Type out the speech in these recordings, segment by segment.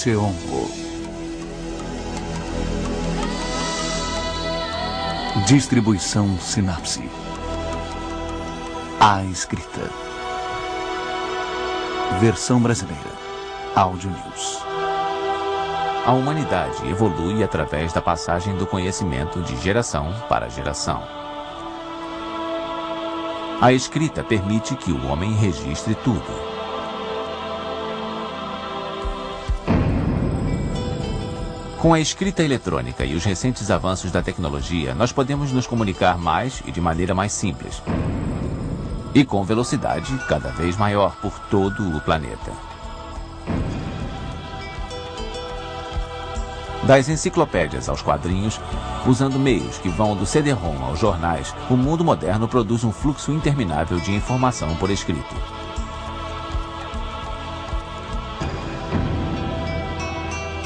Cheongo. Distribuição Sinapse. A Escrita. Versão brasileira. Áudio News. A humanidade evolui através da passagem do conhecimento de geração para geração. A escrita permite que o homem registre tudo. Com a escrita eletrônica e os recentes avanços da tecnologia, nós podemos nos comunicar mais e de maneira mais simples. E com velocidade cada vez maior por todo o planeta. Das enciclopédias aos quadrinhos, usando meios que vão do CD-ROM aos jornais, o mundo moderno produz um fluxo interminável de informação por escrito.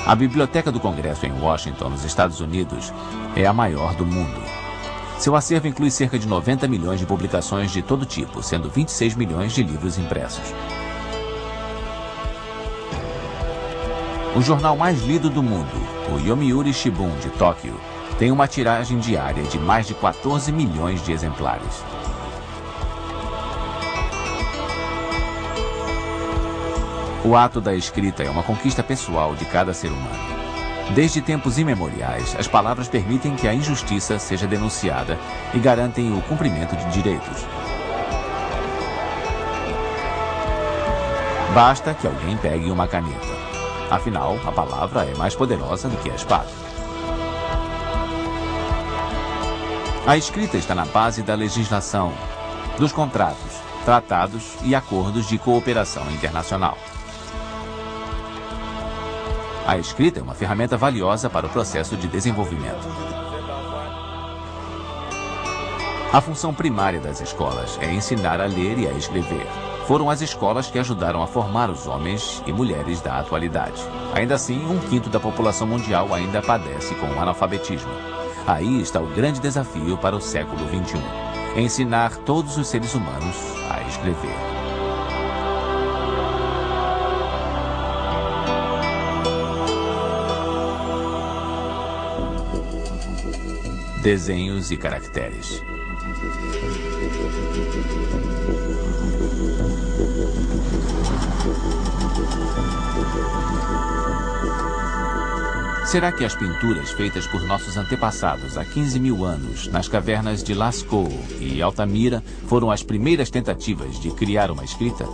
A Biblioteca do Congresso em Washington, nos Estados Unidos, é a maior do mundo. Seu acervo inclui cerca de 90 milhões de publicações de todo tipo, sendo 26 milhões de livros impressos. O jornal mais lido do mundo, o Yomiuri Shimbun de Tóquio, tem uma tiragem diária de mais de 14 milhões de exemplares. O ato da escrita é uma conquista pessoal de cada ser humano. Desde tempos imemoriais, as palavras permitem que a injustiça seja denunciada e garantem o cumprimento de direitos. Basta que alguém pegue uma caneta. Afinal, a palavra é mais poderosa do que a espada. A escrita está na base da legislação, dos contratos, tratados e acordos de cooperação internacional. A escrita é uma ferramenta valiosa para o processo de desenvolvimento. A função primária das escolas é ensinar a ler e a escrever. Foram as escolas que ajudaram a formar os homens e mulheres da atualidade. Ainda assim, 1/5 da população mundial ainda padece com o analfabetismo. Aí está o grande desafio para o século XXI. Ensinar todos os seres humanos a escrever. Desenhos e caracteres. Será que as pinturas feitas por nossos antepassados há 15 mil anos, nas cavernas de Lascaux e Altamira, foram as primeiras tentativas de criar uma escrita?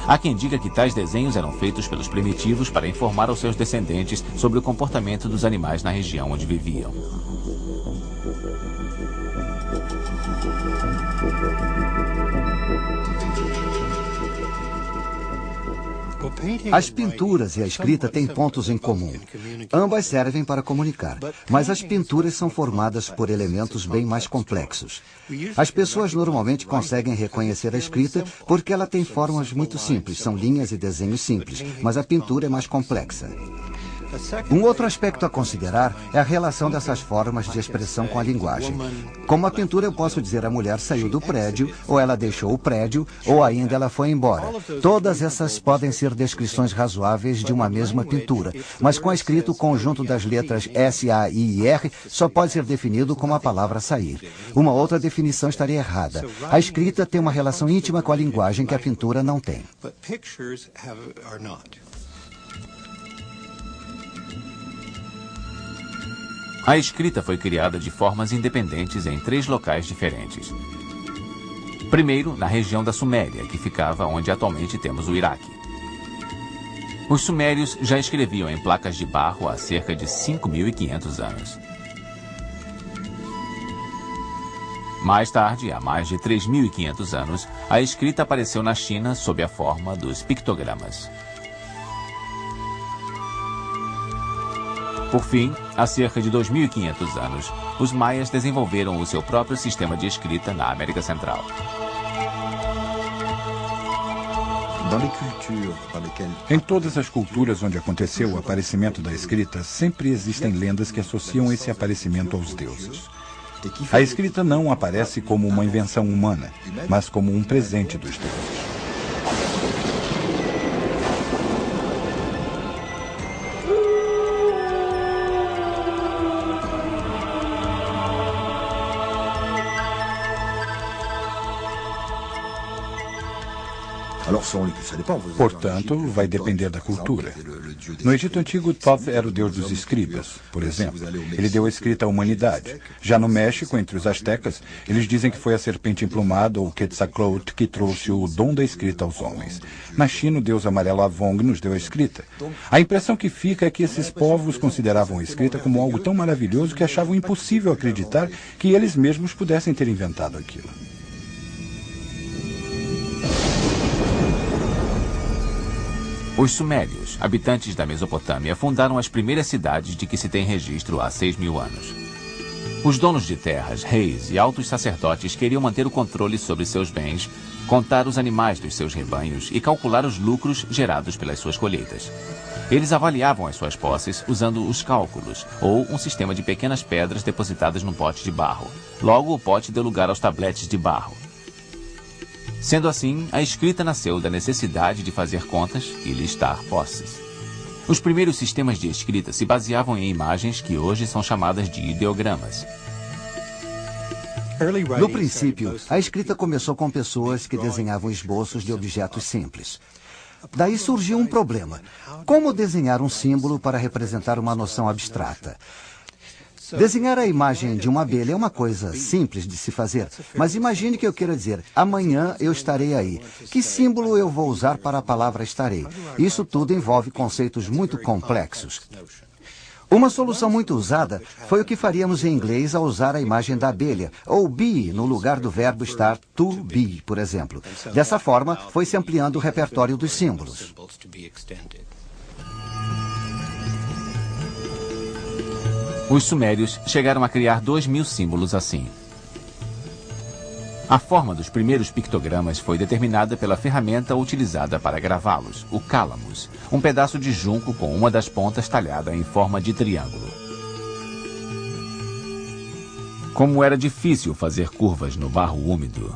Há quem diga que tais desenhos eram feitos pelos primitivos para informar aos seus descendentes sobre o comportamento dos animais na região onde viviam. As pinturas e a escrita têm pontos em comum. Ambas servem para comunicar, mas as pinturas são formadas por elementos bem mais complexos. As pessoas normalmente conseguem reconhecer a escrita porque ela tem formas muito simples, são linhas e desenhos simples, mas a pintura é mais complexa. Um outro aspecto a considerar é a relação dessas formas de expressão com a linguagem. Como a pintura, eu posso dizer a mulher saiu do prédio, ou ela deixou o prédio, ou ainda ela foi embora. Todas essas podem ser descrições razoáveis de uma mesma pintura, mas com a escrita, o conjunto das letras S, A, I e R só pode ser definido como a palavra sair. Uma outra definição estaria errada. A escrita tem uma relação íntima com a linguagem que a pintura não tem. A escrita foi criada de formas independentes em 3 locais diferentes. Primeiro, na região da Suméria, que ficava onde atualmente temos o Iraque. Os sumérios já escreviam em placas de barro há cerca de 5.500 anos. Mais tarde, há mais de 3.500 anos, a escrita apareceu na China sob a forma dos pictogramas. Por fim, há cerca de 2.500 anos, os maias desenvolveram o seu próprio sistema de escrita na América Central. Em todas as culturas onde aconteceu o aparecimento da escrita, sempre existem lendas que associam esse aparecimento aos deuses. A escrita não aparece como uma invenção humana, mas como um presente dos deuses. Portanto, vai depender da cultura. No Egito Antigo, Thoth era o deus dos escribas, por exemplo. Ele deu a escrita à humanidade. Já no México, entre os astecas, eles dizem que foi a serpente emplumada, ou Quetzalcoatl, que trouxe o dom da escrita aos homens. Na China, o deus amarelo Avong nos deu a escrita. A impressão que fica é que esses povos consideravam a escrita como algo tão maravilhoso que achavam impossível acreditar que eles mesmos pudessem ter inventado aquilo. Os sumérios, habitantes da Mesopotâmia, fundaram as primeiras cidades de que se tem registro há 6.000 anos. Os donos de terras, reis e altos sacerdotes queriam manter o controle sobre seus bens, contar os animais dos seus rebanhos e calcular os lucros gerados pelas suas colheitas. Eles avaliavam as suas posses usando os cálculos, ou um sistema de pequenas pedras depositadas num pote de barro. Logo, o pote deu lugar aos tabletes de barro. Sendo assim, a escrita nasceu da necessidade de fazer contas e listar posses. Os primeiros sistemas de escrita se baseavam em imagens que hoje são chamadas de ideogramas. No princípio, a escrita começou com pessoas que desenhavam esboços de objetos simples. Daí surgiu um problema. Como desenhar um símbolo para representar uma noção abstrata? Desenhar a imagem de uma abelha é uma coisa simples de se fazer, mas imagine que eu queira dizer, amanhã eu estarei aí. Que símbolo eu vou usar para a palavra estarei? Isso tudo envolve conceitos muito complexos. Uma solução muito usada foi o que faríamos em inglês ao usar a imagem da abelha, ou be no lugar do verbo estar to be, por exemplo. Dessa forma, foi-se ampliando o repertório dos símbolos. Os sumérios chegaram a criar 2.000 símbolos assim. A forma dos primeiros pictogramas foi determinada pela ferramenta utilizada para gravá-los, o cálamos, um pedaço de junco com uma das pontas talhada em forma de triângulo. Como era difícil fazer curvas no barro úmido,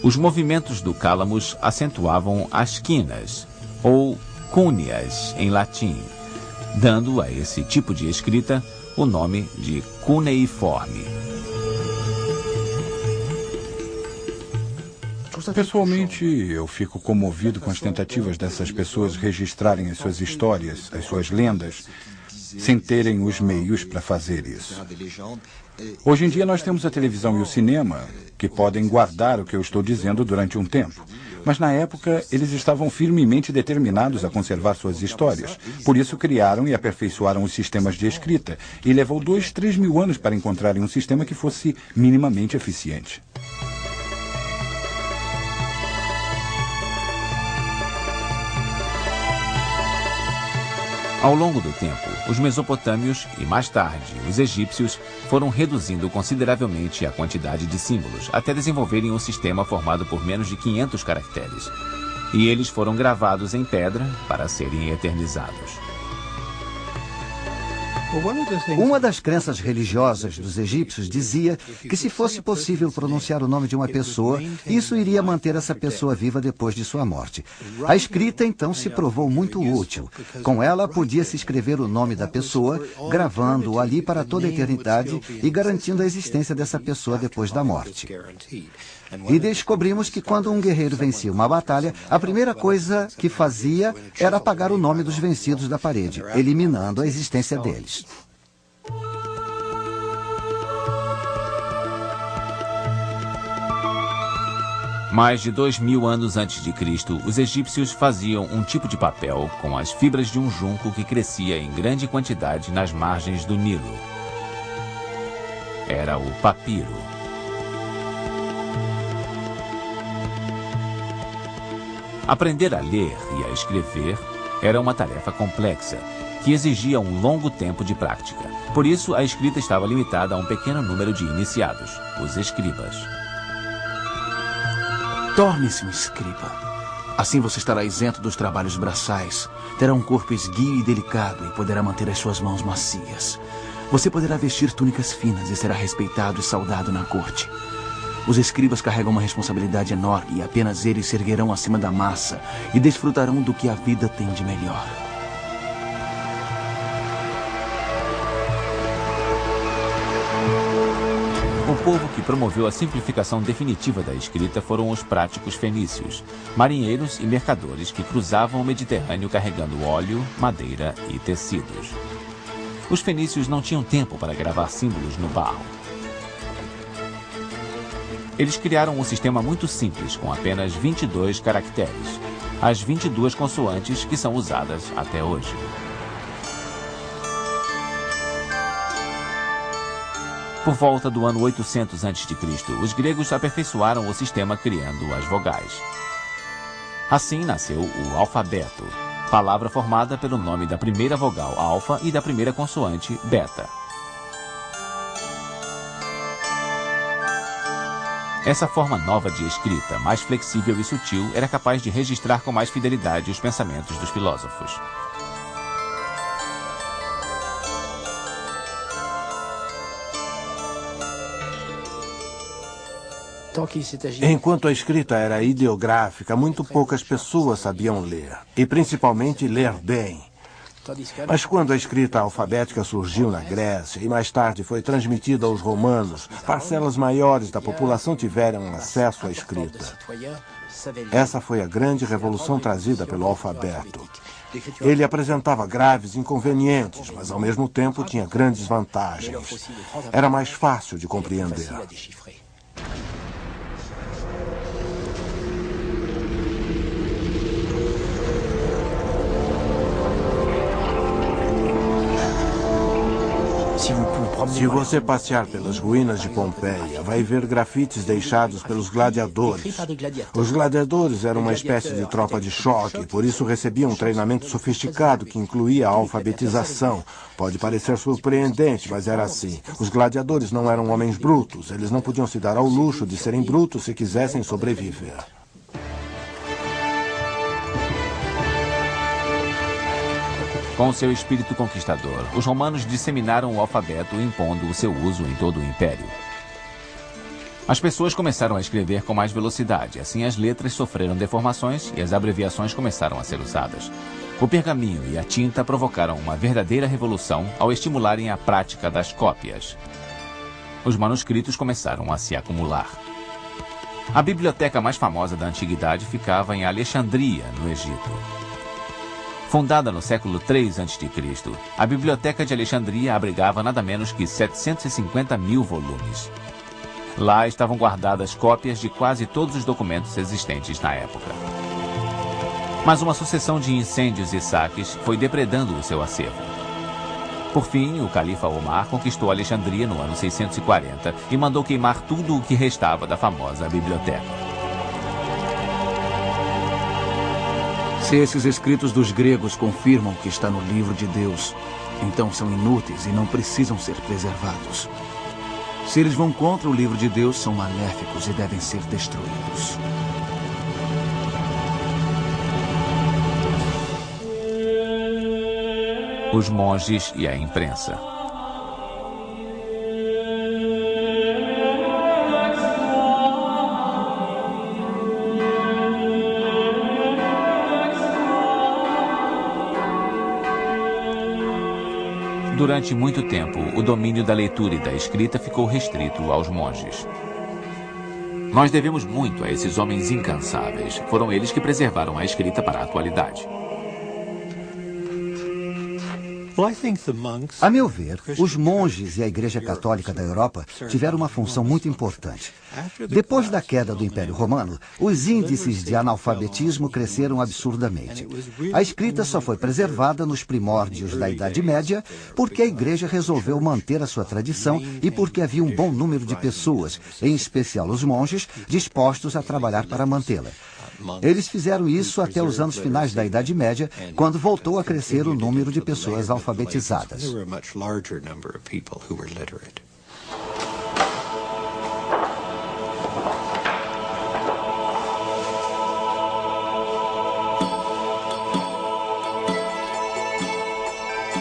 os movimentos do cálamos acentuavam as quinas, ou cúneas em latim, dando a esse tipo de escrita o nome de cuneiforme. Pessoalmente, eu fico comovido com as tentativas dessas pessoas registrarem as suas histórias, as suas lendas, sem terem os meios para fazer isso. Hoje em dia nós temos a televisão e o cinema, que podem guardar o que eu estou dizendo durante um tempo. Mas na época, eles estavam firmemente determinados a conservar suas histórias. Por isso criaram e aperfeiçoaram os sistemas de escrita. E levou 2-3 mil anos para encontrarem um sistema que fosse minimamente eficiente. Ao longo do tempo, os mesopotâmios e, mais tarde, os egípcios foram reduzindo consideravelmente a quantidade de símbolos, até desenvolverem um sistema formado por menos de 500 caracteres. E eles foram gravados em pedra para serem eternizados. Uma das crenças religiosas dos egípcios dizia que se fosse possível pronunciar o nome de uma pessoa, isso iria manter essa pessoa viva depois de sua morte. A escrita, então, se provou muito útil. Com ela, podia-se escrever o nome da pessoa, gravando-o ali para toda a eternidade e garantindo a existência dessa pessoa depois da morte. E descobrimos que quando um guerreiro vencia uma batalha, a primeira coisa que fazia era apagar o nome dos vencidos da parede, eliminando a existência deles. Mais de 2.000 anos antes de Cristo, os egípcios faziam um tipo de papel com as fibras de um junco que crescia em grande quantidade nas margens do Nilo. Era o papiro. Aprender a ler e a escrever era uma tarefa complexa, que exigia um longo tempo de prática. Por isso, a escrita estava limitada a um pequeno número de iniciados, os escribas. Torne-se um escriba. Assim você estará isento dos trabalhos braçais, terá um corpo esguio e delicado e poderá manter as suas mãos macias. Você poderá vestir túnicas finas e será respeitado e saudado na corte. Os escribas carregam uma responsabilidade enorme e apenas eles se erguerão acima da massa e desfrutarão do que a vida tem de melhor. O povo que promoveu a simplificação definitiva da escrita foram os práticos fenícios, marinheiros e mercadores que cruzavam o Mediterrâneo carregando óleo, madeira e tecidos. Os fenícios não tinham tempo para gravar símbolos no barro. Eles criaram um sistema muito simples, com apenas 22 caracteres, as 22 consoantes que são usadas até hoje. Por volta do ano 800 a.C., os gregos aperfeiçoaram o sistema criando as vogais. Assim nasceu o alfabeto, palavra formada pelo nome da primeira vogal, alfa, e da primeira consoante, beta. Essa forma nova de escrita, mais flexível e sutil, era capaz de registrar com mais fidelidade os pensamentos dos filósofos. Enquanto a escrita era ideográfica, muito poucas pessoas sabiam ler, e principalmente ler bem. Mas quando a escrita alfabética surgiu na Grécia e mais tarde foi transmitida aos romanos, parcelas maiores da população tiveram acesso à escrita. Essa foi a grande revolução trazida pelo alfabeto. Ele apresentava graves inconvenientes, mas ao mesmo tempo tinha grandes vantagens. Era mais fácil de compreender. Se você passear pelas ruínas de Pompeia, vai ver grafites deixados pelos gladiadores. Os gladiadores eram uma espécie de tropa de choque, por isso recebiam um treinamento sofisticado que incluía a alfabetização. Pode parecer surpreendente, mas era assim. Os gladiadores não eram homens brutos, eles não podiam se dar ao luxo de serem brutos se quisessem sobreviver. Com seu espírito conquistador, os romanos disseminaram o alfabeto, impondo o seu uso em todo o império. As pessoas começaram a escrever com mais velocidade, assim as letras sofreram deformações e as abreviações começaram a ser usadas. O pergaminho e a tinta provocaram uma verdadeira revolução ao estimularem a prática das cópias. Os manuscritos começaram a se acumular. A biblioteca mais famosa da antiguidade ficava em Alexandria, no Egito. Fundada no século III a.C., a Biblioteca de Alexandria abrigava nada menos que 750 mil volumes. Lá estavam guardadas cópias de quase todos os documentos existentes na época. Mas uma sucessão de incêndios e saques foi depredando o seu acervo. Por fim, o califa Omar conquistou Alexandria no ano 640 e mandou queimar tudo o que restava da famosa biblioteca. Se esses escritos dos gregos confirmam o que está no livro de Deus, então são inúteis e não precisam ser preservados. Se eles vão contra o livro de Deus, são maléficos e devem ser destruídos. Os monges e a imprensa. Durante muito tempo, o domínio da leitura e da escrita ficou restrito aos monges. Nós devemos muito a esses homens incansáveis. Foram eles que preservaram a escrita para a atualidade. A meu ver, os monges e a Igreja Católica da Europa tiveram uma função muito importante. Depois da queda do Império Romano, os índices de analfabetismo cresceram absurdamente. A escrita só foi preservada nos primórdios da Idade Média porque a Igreja resolveu manter a sua tradição e porque havia um bom número de pessoas, em especial os monges, dispostos a trabalhar para mantê-la. Eles fizeram isso até os anos finais da Idade Média, quando voltou a crescer o número de pessoas alfabetizadas.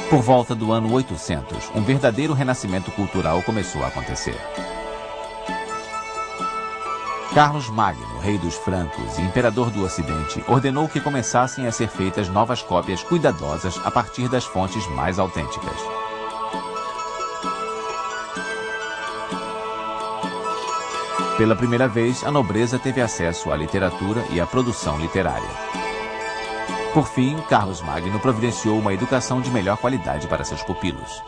Por volta do ano 800, um verdadeiro renascimento cultural começou a acontecer. Carlos Magno, rei dos francos e imperador do Ocidente, ordenou que começassem a ser feitas novas cópias cuidadosas a partir das fontes mais autênticas. Pela primeira vez, a nobreza teve acesso à literatura e à produção literária. Por fim, Carlos Magno providenciou uma educação de melhor qualidade para seus pupilos.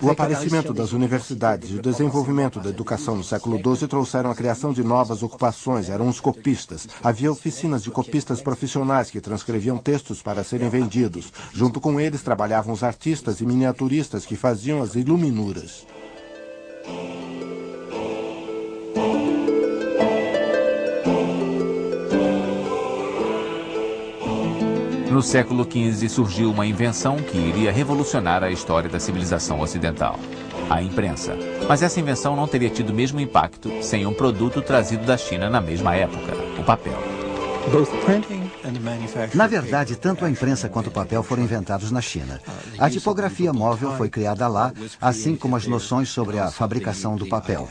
O aparecimento das universidades e o desenvolvimento da educação no século XII trouxeram a criação de novas ocupações. Eram os copistas. Havia oficinas de copistas profissionais que transcreviam textos para serem vendidos. Junto com eles trabalhavam os artistas e miniaturistas que faziam as iluminuras. No século XV surgiu uma invenção que iria revolucionar a história da civilização ocidental: a imprensa. Mas essa invenção não teria tido o mesmo impacto sem um produto trazido da China na mesma época: o papel. Na verdade, tanto a imprensa quanto o papel foram inventados na China. A tipografia móvel foi criada lá, assim como as noções sobre a fabricação do papel.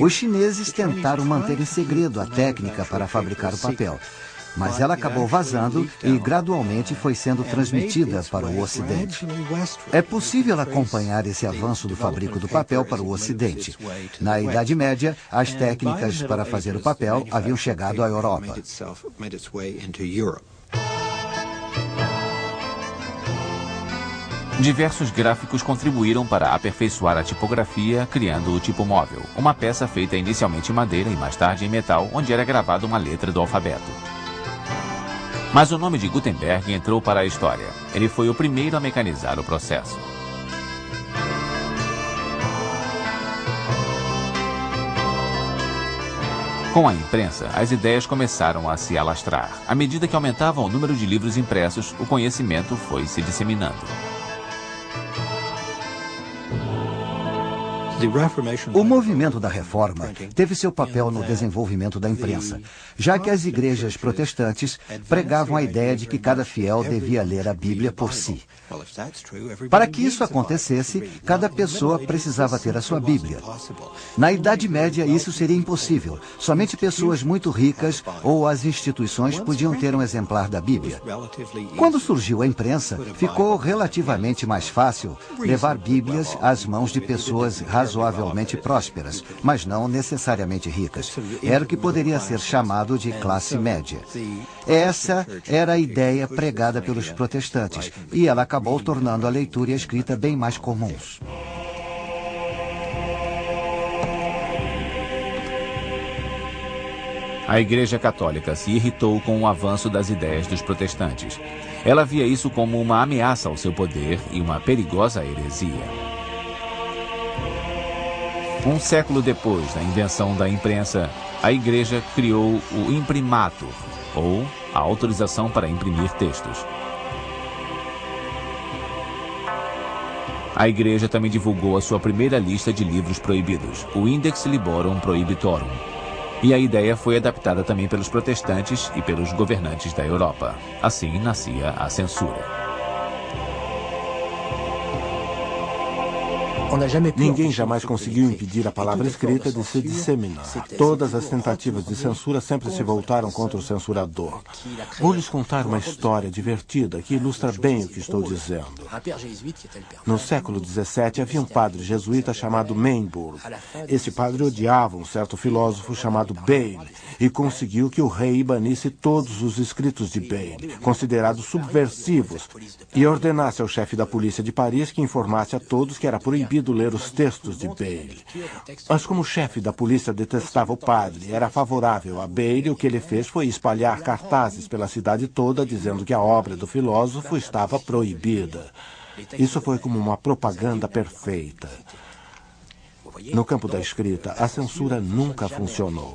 Os chineses tentaram manter em segredo a técnica para fabricar o papel, mas ela acabou vazando e gradualmente foi sendo transmitida para o Ocidente. É possível acompanhar esse avanço do fabrico do papel para o Ocidente. Na Idade Média, as técnicas para fazer o papel haviam chegado à Europa. Diversos gráficos contribuíram para aperfeiçoar a tipografia, criando o tipo móvel, uma peça feita inicialmente em madeira e mais tarde em metal, onde era gravada uma letra do alfabeto. Mas o nome de Gutenberg entrou para a história. Ele foi o primeiro a mecanizar o processo. Com a imprensa, as ideias começaram a se alastrar. À medida que aumentava o número de livros impressos, o conhecimento foi se disseminando. O movimento da Reforma teve seu papel no desenvolvimento da imprensa, já que as igrejas protestantes pregavam a ideia de que cada fiel devia ler a Bíblia por si. Para que isso acontecesse, cada pessoa precisava ter a sua Bíblia. Na Idade Média, isso seria impossível. Somente pessoas muito ricas ou as instituições podiam ter um exemplar da Bíblia. Quando surgiu a imprensa, ficou relativamente mais fácil levar Bíblias às mãos de pessoas razoavelmente prósperas, mas não necessariamente ricas. Era o que poderia ser chamado de classe média. Essa era a ideia pregada pelos protestantes, e ela acabou tornando a leitura e a escrita bem mais comuns. A Igreja Católica se irritou com o avanço das ideias dos protestantes. Ela via isso como uma ameaça ao seu poder e uma perigosa heresia. Um século depois da invenção da imprensa, a Igreja criou o imprimatur, ou a autorização para imprimir textos. A Igreja também divulgou a sua primeira lista de livros proibidos, o Index Liborum Prohibitorum. E a ideia foi adaptada também pelos protestantes e pelos governantes da Europa. Assim nascia a censura. Ninguém jamais conseguiu impedir a palavra escrita de se disseminar. Todas as tentativas de censura sempre se voltaram contra o censurador. Vou lhes contar uma história divertida que ilustra bem o que estou dizendo. No século XVII havia um padre jesuíta chamado Mainbourg. Esse padre odiava um certo filósofo chamado Bayle e conseguiu que o rei banisse todos os escritos de Bayle, considerados subversivos, e ordenasse ao chefe da polícia de Paris que informasse a todos que era proibido ler os textos de Bayle. Mas como o chefe da polícia detestava o padre e era favorável a Bayle, o que ele fez foi espalhar cartazes pela cidade toda dizendo que a obra do filósofo estava proibida. Isso foi como uma propaganda perfeita. No campo da escrita, a censura nunca funcionou.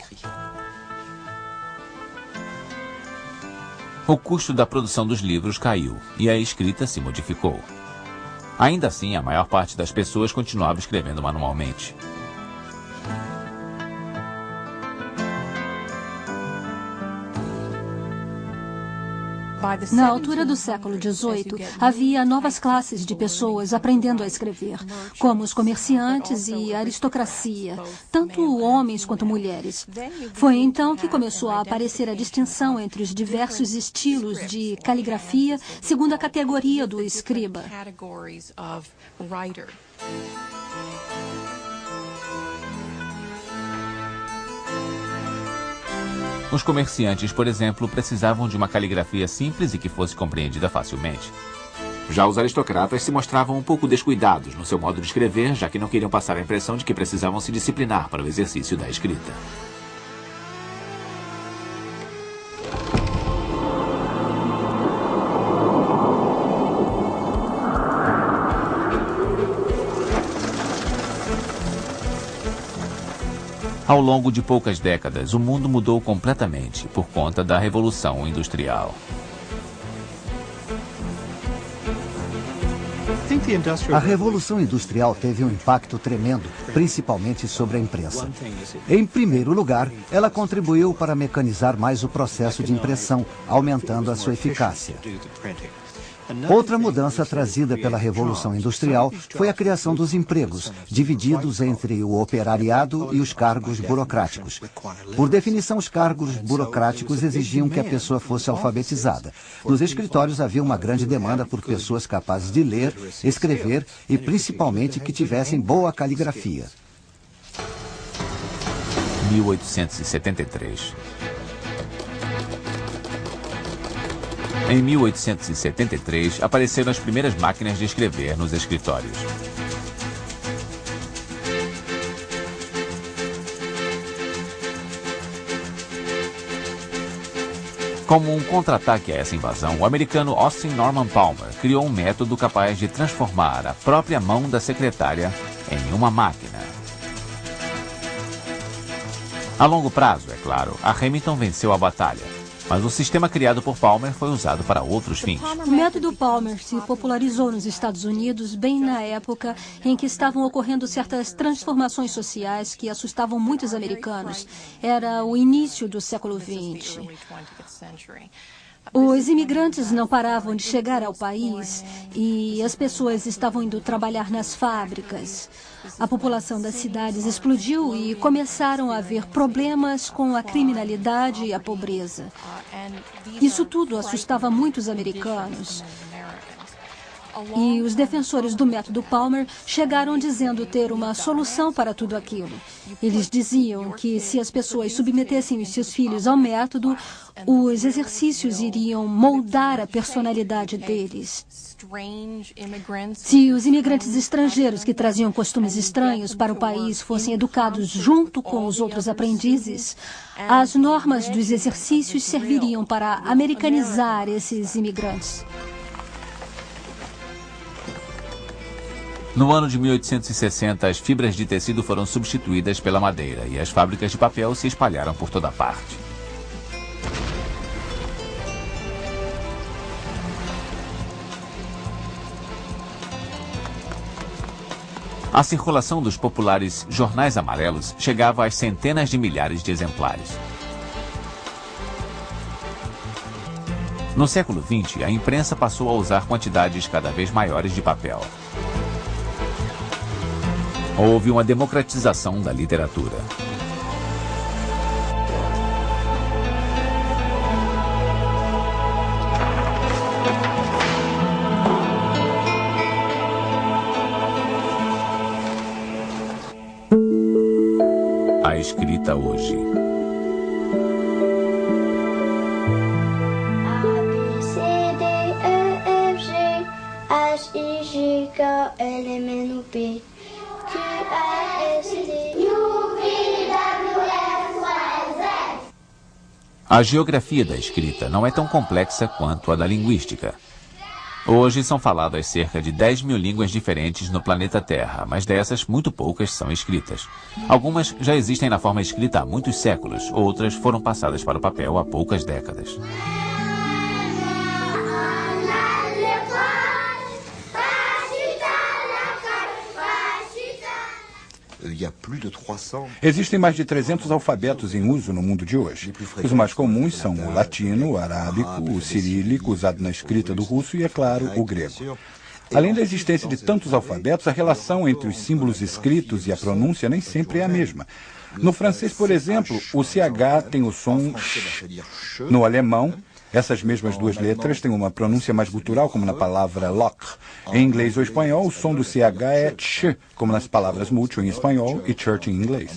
O custo da produção dos livros caiu e a escrita se modificou. Ainda assim, a maior parte das pessoas continuava escrevendo manualmente. Na altura do século XVIII, havia novas classes de pessoas aprendendo a escrever, como os comerciantes e a aristocracia, tanto homens quanto mulheres. Foi então que começou a aparecer a distinção entre os diversos estilos de caligrafia, segundo a categoria do escriba. Os comerciantes, por exemplo, precisavam de uma caligrafia simples e que fosse compreendida facilmente. Já os aristocratas se mostravam um pouco descuidados no seu modo de escrever, já que não queriam passar a impressão de que precisavam se disciplinar para o exercício da escrita. Ao longo de poucas décadas, o mundo mudou completamente por conta da Revolução Industrial. A Revolução Industrial teve um impacto tremendo, principalmente sobre a imprensa. Em primeiro lugar, ela contribuiu para mecanizar mais o processo de impressão, aumentando a sua eficácia. Outra mudança trazida pela Revolução Industrial foi a criação dos empregos, divididos entre o operariado e os cargos burocráticos. Por definição, os cargos burocráticos exigiam que a pessoa fosse alfabetizada. Nos escritórios havia uma grande demanda por pessoas capazes de ler, escrever e, principalmente, que tivessem boa caligrafia. 1873. Em 1873, apareceram as primeiras máquinas de escrever nos escritórios. Como um contra-ataque a essa invasão, o americano Austin Norman Palmer criou um método capaz de transformar a própria mão da secretária em uma máquina. A longo prazo, é claro, a Remington venceu a batalha. Mas o sistema criado por Palmer foi usado para outros fins. O método Palmer se popularizou nos Estados Unidos bem na época em que estavam ocorrendo certas transformações sociais que assustavam muitos americanos. Era o início do século XX. Os imigrantes não paravam de chegar ao país e as pessoas estavam indo trabalhar nas fábricas. A população das cidades explodiu e começaram a haver problemas com a criminalidade e a pobreza. Isso tudo assustava muitos americanos. E os defensores do método Palmer chegaram dizendo ter uma solução para tudo aquilo. Eles diziam que se as pessoas submetessem os seus filhos ao método, os exercícios iriam moldar a personalidade deles. Se os imigrantes estrangeiros que traziam costumes estranhos para o país fossem educados junto com os outros aprendizes, as normas dos exercícios serviriam para americanizar esses imigrantes. No ano de 1860, as fibras de tecido foram substituídas pela madeira e as fábricas de papel se espalharam por toda parte. A circulação dos populares jornais amarelos chegava às centenas de milhares de exemplares. No século XX, a imprensa passou a usar quantidades cada vez maiores de papel. Houve uma democratização da literatura. A escrita hoje. A, B, C, D, E, F, G, H, I, J, K, L, M, N, O, P. A geografia da escrita não é tão complexa quanto a da linguística. Hoje são faladas cerca de 10 mil línguas diferentes no planeta Terra, mas dessas, muito poucas são escritas. Algumas já existem na forma escrita há muitos séculos, outras foram passadas para o papel há poucas décadas. Existem mais de 300 alfabetos em uso no mundo de hoje. Os mais comuns são o latino, o arábico, o cirílico, usado na escrita do russo e, é claro, o grego. Além da existência de tantos alfabetos, a relação entre os símbolos escritos e a pronúncia nem sempre é a mesma. No francês, por exemplo, o CH tem o som sh. No alemão, essas mesmas duas letras têm uma pronúncia mais gutural, como na palavra lock. Em inglês ou espanhol, o som do CH é ch, como nas palavras mucho em espanhol e church em inglês.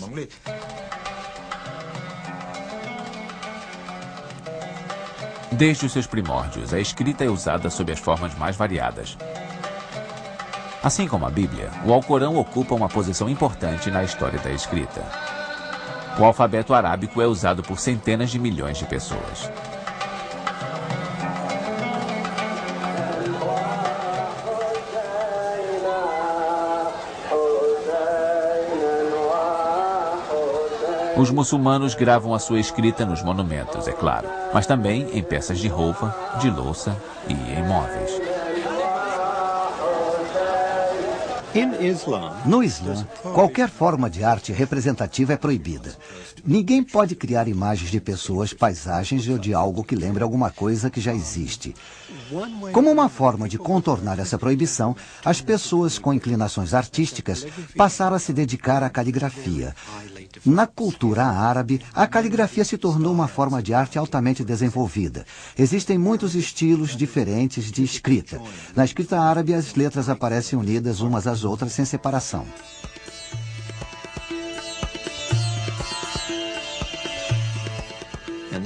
Desde os seus primórdios, a escrita é usada sob as formas mais variadas. Assim como a Bíblia, o Alcorão ocupa uma posição importante na história da escrita. O alfabeto arábico é usado por centenas de milhões de pessoas. Os muçulmanos gravam a sua escrita nos monumentos, é claro, mas também em peças de roupa, de louça e em móveis. No Islã, qualquer forma de arte representativa é proibida. Ninguém pode criar imagens de pessoas, paisagens ou de algo que lembre alguma coisa que já existe. Como uma forma de contornar essa proibição, as pessoas com inclinações artísticas passaram a se dedicar à caligrafia. Na cultura árabe, a caligrafia se tornou uma forma de arte altamente desenvolvida. Existem muitos estilos diferentes de escrita. Na escrita árabe, as letras aparecem unidas umas às outras sem separação.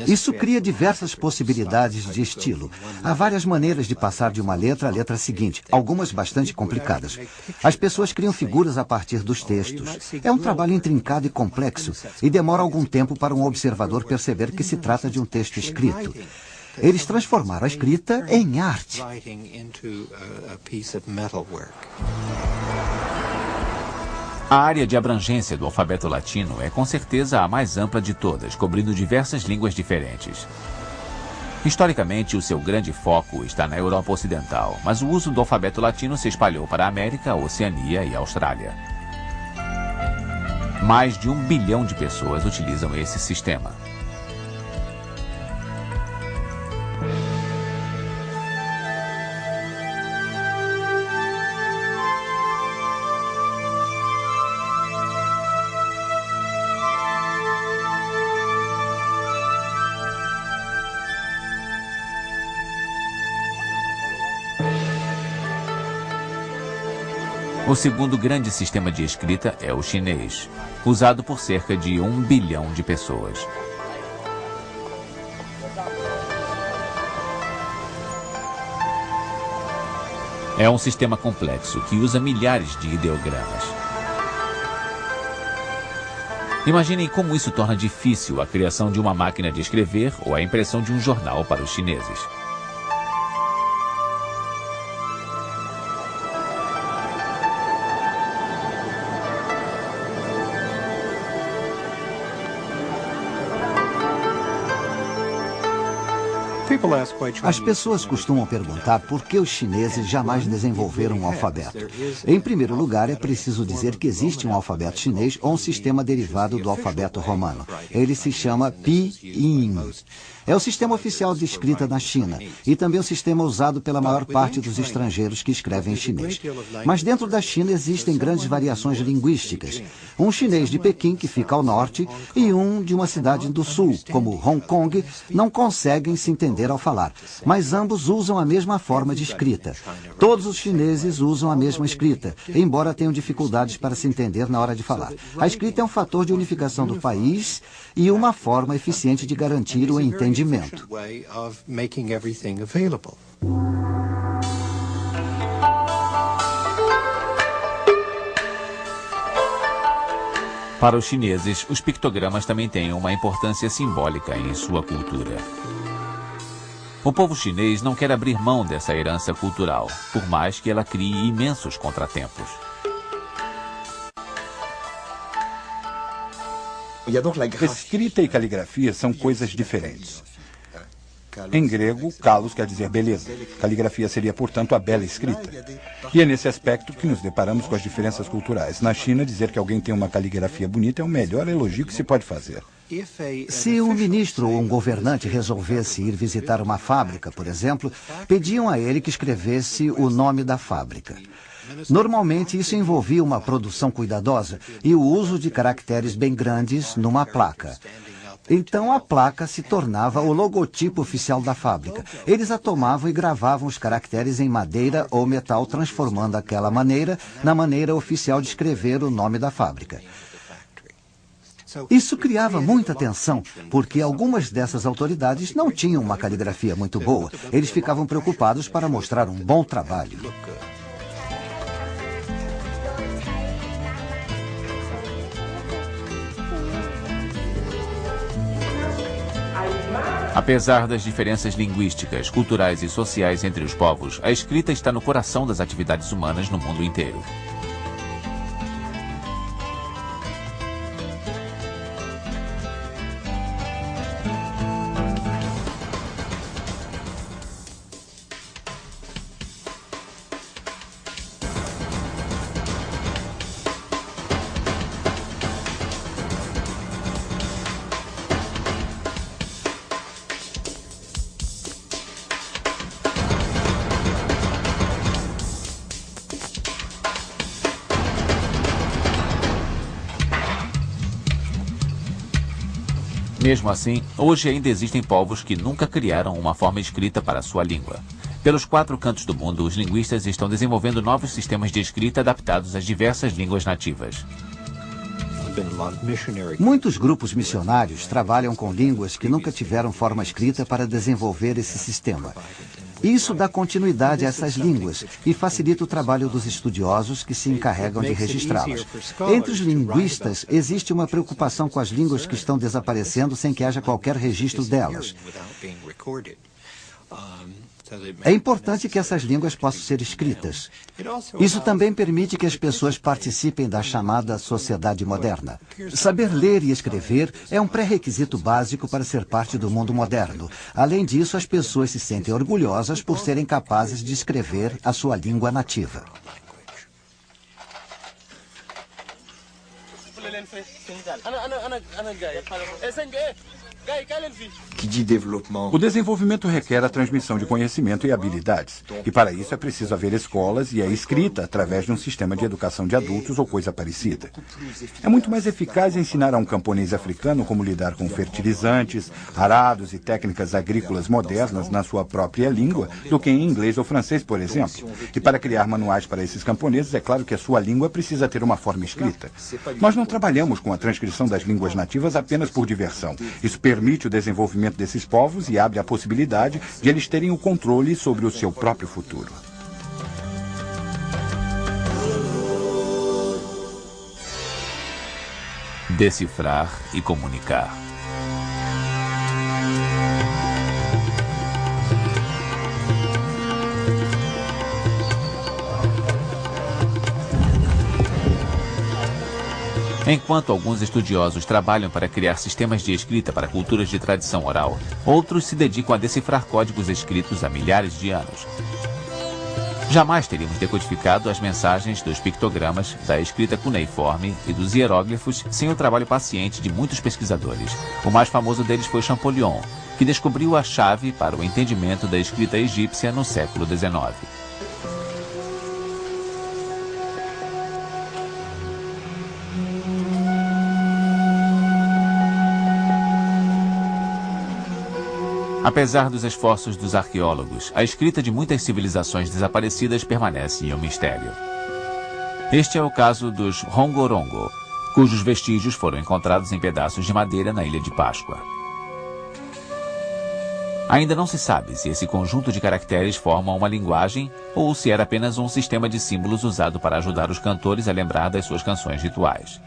Isso cria diversas possibilidades de estilo. Há várias maneiras de passar de uma letra à letra seguinte, algumas bastante complicadas. As pessoas criam figuras a partir dos textos. É um trabalho intrincado e complexo e demora algum tempo para um observador perceber que se trata de um texto escrito. Eles transformaram a escrita em arte. A área de abrangência do alfabeto latino é com certeza a mais ampla de todas, cobrindo diversas línguas diferentes. Historicamente, o seu grande foco está na Europa Ocidental, mas o uso do alfabeto latino se espalhou para a América, a Oceania e a Austrália. Mais de 1 bilhão de pessoas utilizam esse sistema. O segundo grande sistema de escrita é o chinês, usado por cerca de 1 bilhão de pessoas. É um sistema complexo que usa milhares de ideogramas. Imaginem como isso torna difícil a criação de uma máquina de escrever ou a impressão de um jornal para os chineses. As pessoas costumam perguntar por que os chineses jamais desenvolveram um alfabeto. Em primeiro lugar, é preciso dizer que existe um alfabeto chinês ou um sistema derivado do alfabeto romano. Ele se chama Pinyin. É o sistema oficial de escrita na China e também o sistema usado pela maior parte dos estrangeiros que escrevem em chinês. Mas dentro da China existem grandes variações linguísticas. Um chinês de Pequim, que fica ao norte, e um de uma cidade do sul, como Hong Kong, não conseguem se entender ao falar, mas ambos usam a mesma forma de escrita. Todos os chineses usam a mesma escrita, embora tenham dificuldades para se entender na hora de falar. A escrita é um fator de unificação do país e uma forma eficiente de garantir o entendimento. Para os chineses, os pictogramas também têm uma importância simbólica em sua cultura. O povo chinês não quer abrir mão dessa herança cultural, por mais que ela crie imensos contratempos. Escrita e caligrafia são coisas diferentes. Em grego, kalos quer dizer beleza. Caligrafia seria, portanto, a bela escrita. E é nesse aspecto que nos deparamos com as diferenças culturais. Na China, dizer que alguém tem uma caligrafia bonita é o melhor elogio que se pode fazer. Se um ministro ou um governante resolvesse ir visitar uma fábrica, por exemplo, pediam a ele que escrevesse o nome da fábrica. Normalmente, isso envolvia uma produção cuidadosa e o uso de caracteres bem grandes numa placa. Então, a placa se tornava o logotipo oficial da fábrica. Eles a tomavam e gravavam os caracteres em madeira ou metal, transformando aquela maneira na maneira oficial de escrever o nome da fábrica. Isso criava muita tensão, porque algumas dessas autoridades não tinham uma caligrafia muito boa. Eles ficavam preocupados para mostrar um bom trabalho. Apesar das diferenças linguísticas, culturais e sociais entre os povos, a escrita está no coração das atividades humanas no mundo inteiro. Mesmo assim, hoje ainda existem povos que nunca criaram uma forma escrita para a sua língua. Pelos 4 cantos do mundo, os linguistas estão desenvolvendo novos sistemas de escrita adaptados às diversas línguas nativas. Muitos grupos missionários trabalham com línguas que nunca tiveram forma escrita para desenvolver esse sistema. Isso dá continuidade a essas línguas e facilita o trabalho dos estudiosos que se encarregam de registrá-las. Entre os linguistas, existe uma preocupação com as línguas que estão desaparecendo sem que haja qualquer registro delas. É importante que essas línguas possam ser escritas. Isso também permite que as pessoas participem da chamada sociedade moderna. Saber ler e escrever é um pré-requisito básico para ser parte do mundo moderno. Além disso, as pessoas se sentem orgulhosas por serem capazes de escrever a sua língua nativa. O desenvolvimento requer a transmissão de conhecimento e habilidades. E para isso é preciso haver escolas e a escrita através de um sistema de educação de adultos ou coisa parecida. É muito mais eficaz ensinar a um camponês africano como lidar com fertilizantes, arados e técnicas agrícolas modernas na sua própria língua do que em inglês ou francês, por exemplo. E para criar manuais para esses camponeses, é claro que a sua língua precisa ter uma forma escrita. Nós não trabalhamos com a transcrição das línguas nativas apenas por diversão. Isso permite o desenvolvimento desses povos e abre a possibilidade de eles terem o controle sobre o seu próprio futuro. Decifrar e comunicar. Enquanto alguns estudiosos trabalham para criar sistemas de escrita para culturas de tradição oral, outros se dedicam a decifrar códigos escritos há milhares de anos. Jamais teríamos decodificado as mensagens dos pictogramas, da escrita cuneiforme e dos hieróglifos sem o trabalho paciente de muitos pesquisadores. O mais famoso deles foi Champollion, que descobriu a chave para o entendimento da escrita egípcia no século XIX. Apesar dos esforços dos arqueólogos, a escrita de muitas civilizações desaparecidas permanece em um mistério. Este é o caso dos Rongorongo, cujos vestígios foram encontrados em pedaços de madeira na Ilha de Páscoa. Ainda não se sabe se esse conjunto de caracteres forma uma linguagem ou se era apenas um sistema de símbolos usado para ajudar os cantores a lembrar das suas canções rituais.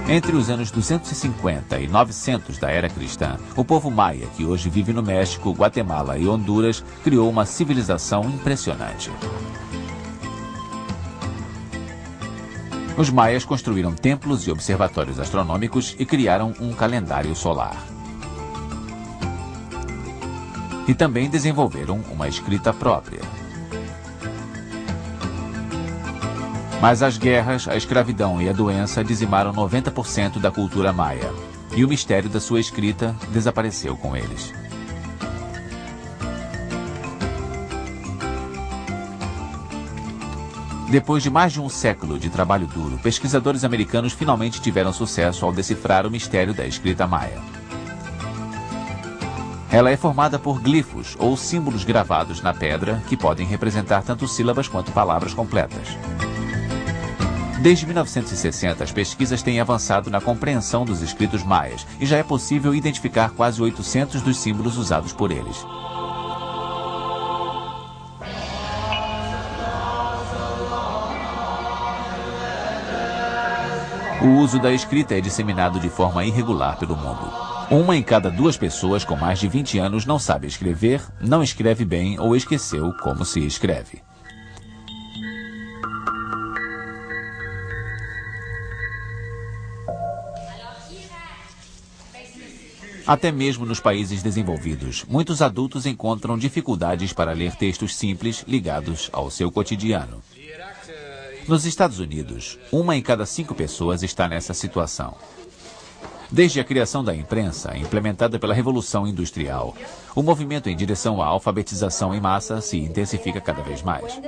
Entre os anos 250 e 900 da era cristã, o povo maia, que hoje vive no México, Guatemala e Honduras, criou uma civilização impressionante. Os maias construíram templos e observatórios astronômicos e criaram um calendário solar. E também desenvolveram uma escrita própria. Mas as guerras, a escravidão e a doença dizimaram 90% da cultura maia. E o mistério da sua escrita desapareceu com eles. Depois de mais de um século de trabalho duro, pesquisadores americanos finalmente tiveram sucesso ao decifrar o mistério da escrita maia. Ela é formada por glifos ou símbolos gravados na pedra que podem representar tanto sílabas quanto palavras completas. Desde 1960, as pesquisas têm avançado na compreensão dos escritos maias e já é possível identificar quase 800 dos símbolos usados por eles. O uso da escrita é disseminado de forma irregular pelo mundo. 1 em cada 2 pessoas com mais de 20 anos não sabe escrever, não escreve bem ou esqueceu como se escreve. Até mesmo nos países desenvolvidos, muitos adultos encontram dificuldades para ler textos simples ligados ao seu cotidiano. Nos Estados Unidos, 1 em cada 5 pessoas está nessa situação. Desde a criação da imprensa, implementada pela Revolução Industrial, o movimento em direção à alfabetização em massa se intensifica cada vez mais.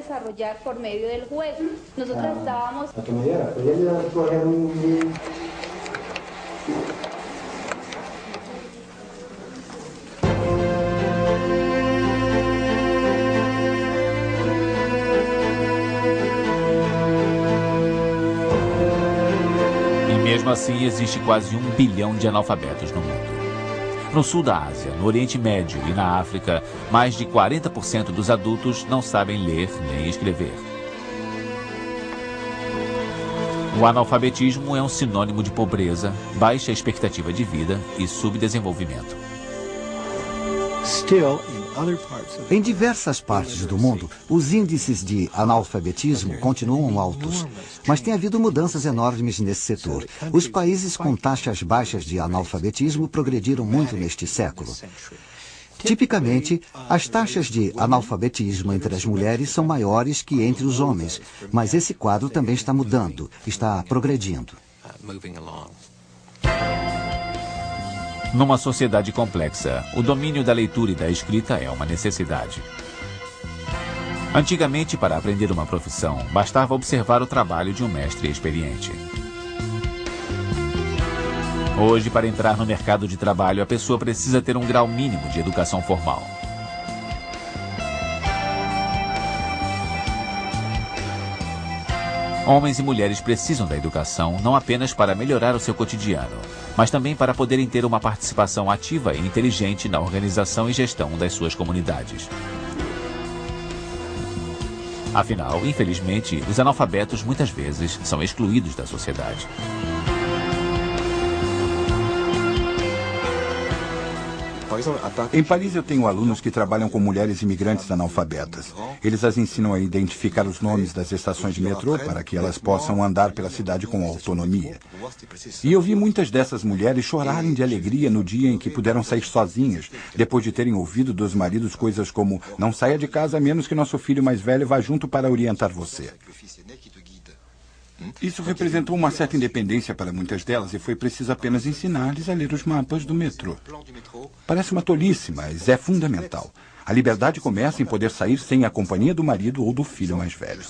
Mesmo assim, existe quase 1 bilhão de analfabetos no mundo. No sul da Ásia, no Oriente Médio e na África, mais de 40% dos adultos não sabem ler nem escrever. O analfabetismo é um sinônimo de pobreza, baixa expectativa de vida e subdesenvolvimento. Em diversas partes do mundo, os índices de analfabetismo continuam altos, mas tem havido mudanças enormes nesse setor. Os países com taxas baixas de analfabetismo progrediram muito neste século. Tipicamente, as taxas de analfabetismo entre as mulheres são maiores que entre os homens, mas esse quadro também está mudando, está progredindo. Numa sociedade complexa, o domínio da leitura e da escrita é uma necessidade. Antigamente, para aprender uma profissão, bastava observar o trabalho de um mestre experiente. Hoje, para entrar no mercado de trabalho, a pessoa precisa ter um grau mínimo de educação formal. Homens e mulheres precisam da educação não apenas para melhorar o seu cotidiano, mas também para poderem ter uma participação ativa e inteligente na organização e gestão das suas comunidades. Afinal, infelizmente, os analfabetos muitas vezes são excluídos da sociedade. Em Paris eu tenho alunos que trabalham com mulheres imigrantes analfabetas. Eles as ensinam a identificar os nomes das estações de metrô para que elas possam andar pela cidade com autonomia. E eu vi muitas dessas mulheres chorarem de alegria no dia em que puderam sair sozinhas, depois de terem ouvido dos maridos coisas como "não saia de casa a menos que nosso filho mais velho vá junto para orientar você". Isso representou uma certa independência para muitas delas e foi preciso apenas ensinar-lhes a ler os mapas do metrô. Parece uma tolice, mas é fundamental. A liberdade começa em poder sair sem a companhia do marido ou do filho mais velho.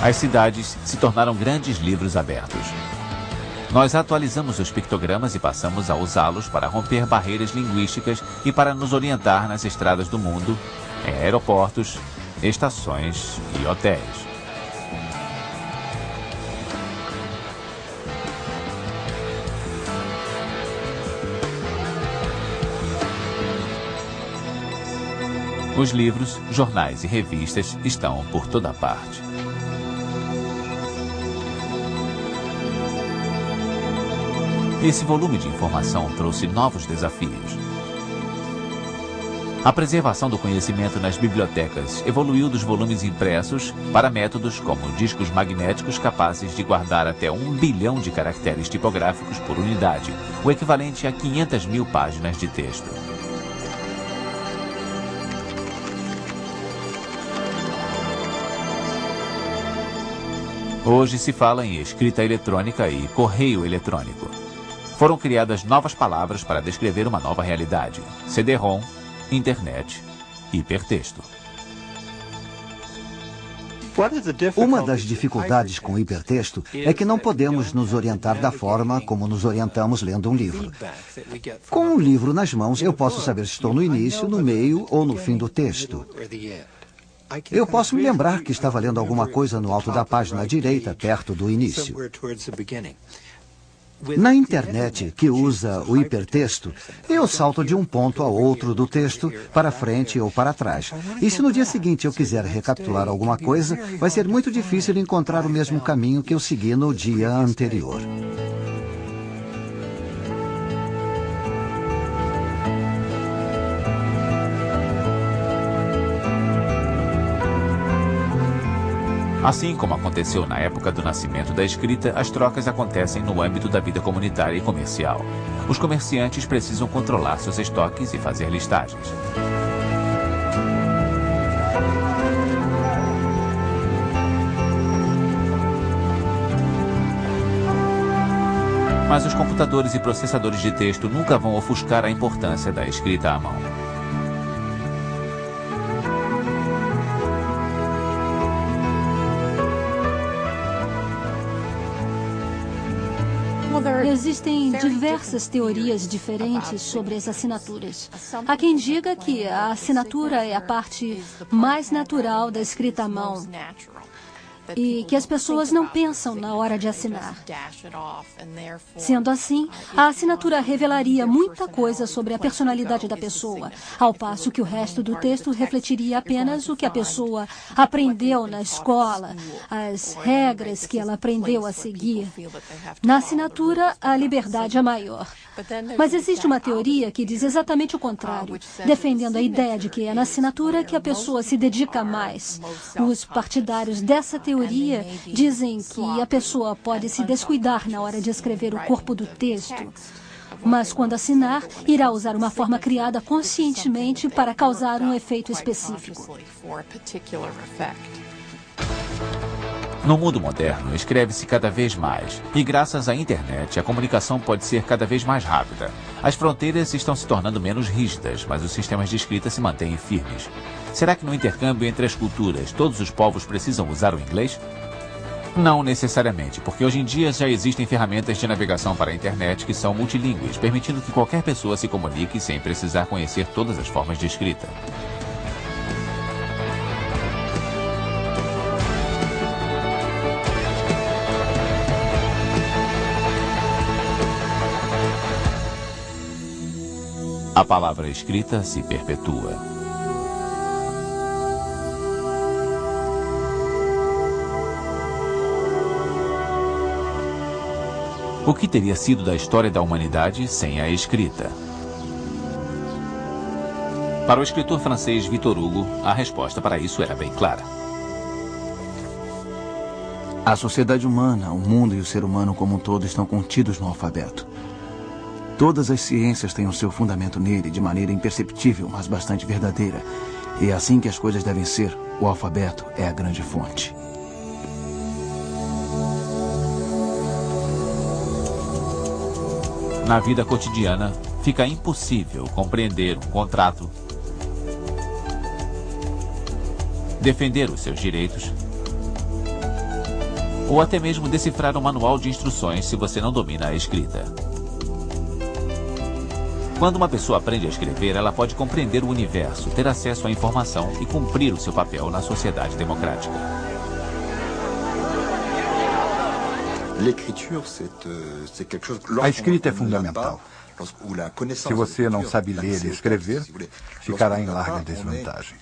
As cidades se tornaram grandes livros abertos. Nós atualizamos os pictogramas e passamos a usá-los para romper barreiras linguísticas e para nos orientar nas estradas do mundo, em aeroportos, estações e hotéis. Os livros, jornais e revistas estão por toda parte. Esse volume de informação trouxe novos desafios. A preservação do conhecimento nas bibliotecas evoluiu dos volumes impressos para métodos como discos magnéticos capazes de guardar até 1 bilhão de caracteres tipográficos por unidade, o equivalente a 500.000 páginas de texto. Hoje se fala em escrita eletrônica e correio eletrônico. Foram criadas novas palavras para descrever uma nova realidade: CD-ROM, internet, hipertexto. Uma das dificuldades com o hipertexto é que não podemos nos orientar da forma como nos orientamos lendo um livro. Com um livro nas mãos, eu posso saber se estou no início, no meio ou no fim do texto. Eu posso me lembrar que estava lendo alguma coisa no alto da página direita, perto do início. Na internet, que usa o hipertexto, eu salto de um ponto a outro do texto, para frente ou para trás. E se no dia seguinte eu quiser recapitular alguma coisa, vai ser muito difícil encontrar o mesmo caminho que eu segui no dia anterior. Assim como aconteceu na época do nascimento da escrita, as trocas acontecem no âmbito da vida comunitária e comercial. Os comerciantes precisam controlar seus estoques e fazer listagens. Mas os computadores e processadores de texto nunca vão ofuscar a importância da escrita à mão. Existem diversas teorias diferentes sobre as assinaturas. Há quem diga que a assinatura é a parte mais natural da escrita à mão e que as pessoas não pensam na hora de assinar. Sendo assim, a assinatura revelaria muita coisa sobre a personalidade da pessoa, ao passo que o resto do texto refletiria apenas o que a pessoa aprendeu na escola, as regras que ela aprendeu a seguir. Na assinatura, a liberdade é maior. Mas existe uma teoria que diz exatamente o contrário, defendendo a ideia de que é na assinatura que a pessoa se dedica mais. Os partidários dessa teoria dizem que a pessoa pode se descuidar na hora de escrever o corpo do texto, mas quando assinar, irá usar uma forma criada conscientemente para causar um efeito específico. No mundo moderno, escreve-se cada vez mais, e graças à internet, a comunicação pode ser cada vez mais rápida. As fronteiras estão se tornando menos rígidas, mas os sistemas de escrita se mantêm firmes. Será que no intercâmbio entre as culturas, todos os povos precisam usar o inglês? Não necessariamente, porque hoje em dia já existem ferramentas de navegação para a internet que são multilingües, permitindo que qualquer pessoa se comunique sem precisar conhecer todas as formas de escrita. A palavra escrita se perpetua. O que teria sido da história da humanidade sem a escrita? Para o escritor francês Victor Hugo, a resposta para isso era bem clara. A sociedade humana, o mundo e o ser humano como um todo estão contidos no alfabeto. Todas as ciências têm o seu fundamento nele, de maneira imperceptível, mas bastante verdadeira. E é assim que as coisas devem ser. O alfabeto é a grande fonte. Na vida cotidiana, fica impossível compreender um contrato, defender os seus direitos, ou até mesmo decifrar um manual de instruções se você não domina a escrita. Quando uma pessoa aprende a escrever, ela pode compreender o universo, ter acesso à informação e cumprir o seu papel na sociedade democrática. A escrita é fundamental. Se você não sabe ler e escrever, ficará em larga desvantagem.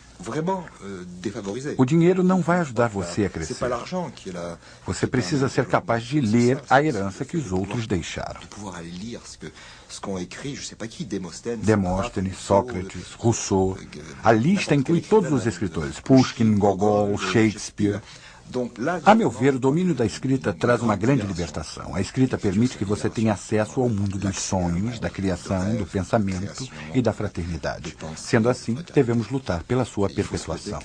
O dinheiro não vai ajudar você a crescer. Você precisa ser capaz de ler a herança que os outros deixaram. Demóstenes, Sócrates, Rousseau. A lista inclui todos os escritores. Pushkin, Gogol, Shakespeare. A meu ver, o domínio da escrita traz uma grande libertação. A escrita permite que você tenha acesso ao mundo dos sonhos, da criação, do pensamento e da fraternidade. Sendo assim, devemos lutar pela sua perpetuação.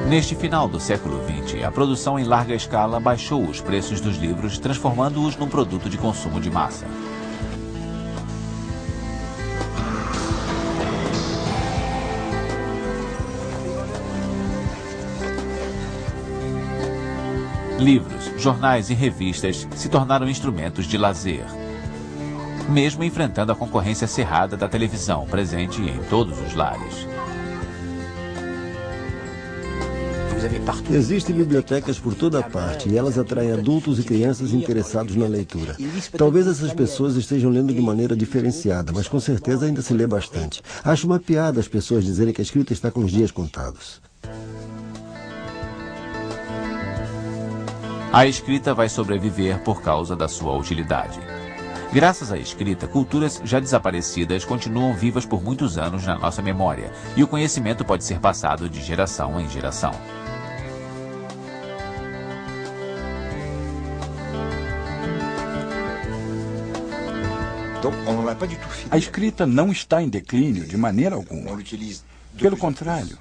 Neste final do século XX, a produção em larga escala baixou os preços dos livros, transformando-os num produto de consumo de massa. Livros, jornais e revistas se tornaram instrumentos de lazer, mesmo enfrentando a concorrência acirrada da televisão, presente em todos os lares. Existem bibliotecas por toda parte e elas atraem adultos e crianças interessados na leitura. Talvez essas pessoas estejam lendo de maneira diferenciada, mas com certeza ainda se lê bastante. Acho uma piada as pessoas dizerem que a escrita está com os dias contados. A escrita vai sobreviver por causa da sua utilidade. Graças à escrita, culturas já desaparecidas continuam vivas por muitos anos na nossa memória, e o conhecimento pode ser passado de geração em geração. A escrita não está em declínio de maneira alguma. Pelo contrário,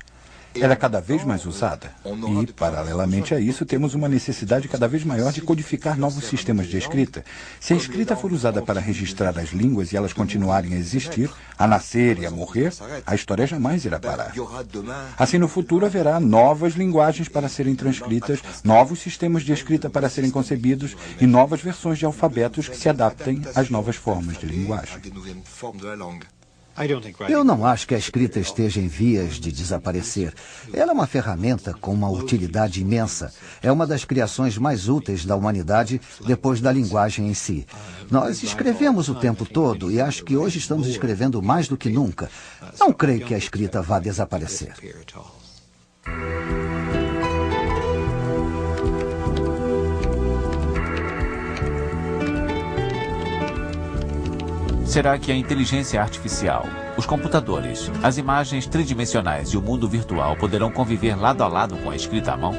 ela é cada vez mais usada. E, paralelamente a isso, temos uma necessidade cada vez maior de codificar novos sistemas de escrita. Se a escrita for usada para registrar as línguas e elas continuarem a existir, a nascer e a morrer, a história jamais irá parar. Assim, no futuro, haverá novas linguagens para serem transcritas, novos sistemas de escrita para serem concebidos e novas versões de alfabetos que se adaptem às novas formas de linguagem. Eu não acho que a escrita esteja em vias de desaparecer. Ela é uma ferramenta com uma utilidade imensa. É uma das criações mais úteis da humanidade depois da linguagem em si. Nós escrevemos o tempo todo e acho que hoje estamos escrevendo mais do que nunca. Não creio que a escrita vá desaparecer. Será que a inteligência artificial, os computadores, as imagens tridimensionais e o mundo virtual poderão conviver lado a lado com a escrita à mão?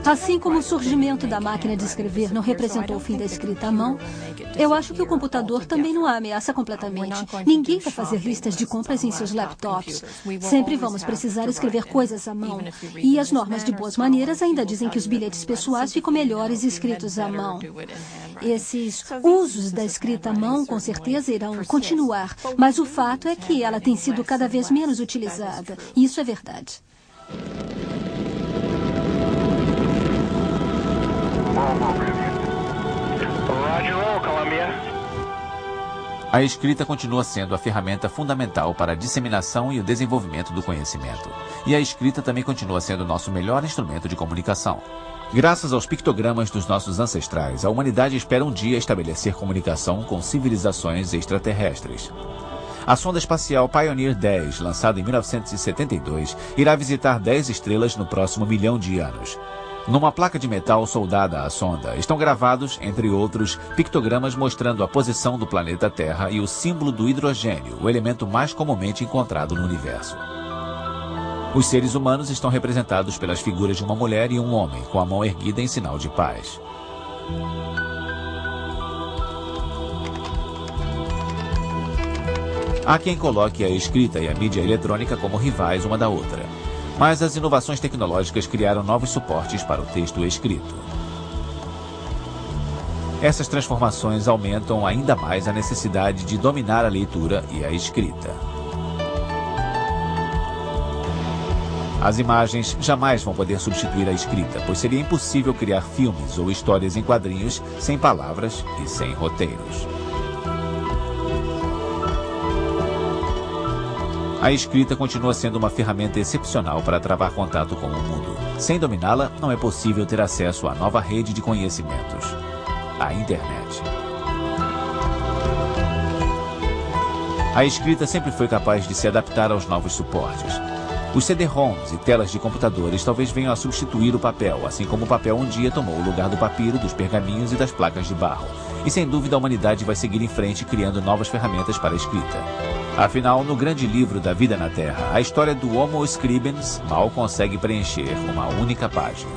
Assim como o surgimento da máquina de escrever não representou o fim da escrita à mão, eu acho que o computador também não a ameaça completamente. Ninguém vai fazer listas de compras em seus laptops. Sempre vamos precisar escrever coisas à mão. E as normas de boas maneiras ainda dizem que os bilhetes pessoais ficam melhores escritos à mão. Esses usos da escrita à mão com certeza irão continuar, mas o fato é que ela tem sido cada vez menos utilizada. E isso é verdade. A escrita continua sendo a ferramenta fundamental para a disseminação e o desenvolvimento do conhecimento. E a escrita também continua sendo nosso melhor instrumento de comunicação. Graças aos pictogramas dos nossos ancestrais, a humanidade espera um dia estabelecer comunicação com civilizações extraterrestres. A sonda espacial Pioneer 10, lançada em 1972, irá visitar 10 estrelas no próximo 1 milhão de anos. Numa placa de metal soldada à sonda, estão gravados, entre outros, pictogramas mostrando a posição do planeta Terra e o símbolo do hidrogênio, o elemento mais comumente encontrado no universo. Os seres humanos estão representados pelas figuras de uma mulher e um homem, com a mão erguida em sinal de paz. Há quem coloque a escrita e a mídia eletrônica como rivais uma da outra. Mas as inovações tecnológicas criaram novos suportes para o texto escrito. Essas transformações aumentam ainda mais a necessidade de dominar a leitura e a escrita. As imagens jamais vão poder substituir a escrita, pois seria impossível criar filmes ou histórias em quadrinhos sem palavras e sem roteiros. A escrita continua sendo uma ferramenta excepcional para travar contato com o mundo. Sem dominá-la, não é possível ter acesso à nova rede de conhecimentos, a internet. A escrita sempre foi capaz de se adaptar aos novos suportes. Os CD-ROMs e telas de computadores talvez venham a substituir o papel, assim como o papel um dia tomou o lugar do papiro, dos pergaminhos e das placas de barro. E sem dúvida a humanidade vai seguir em frente criando novas ferramentas para a escrita. Afinal, no grande livro da vida na Terra, a história do Homo Scribens mal consegue preencher uma única página.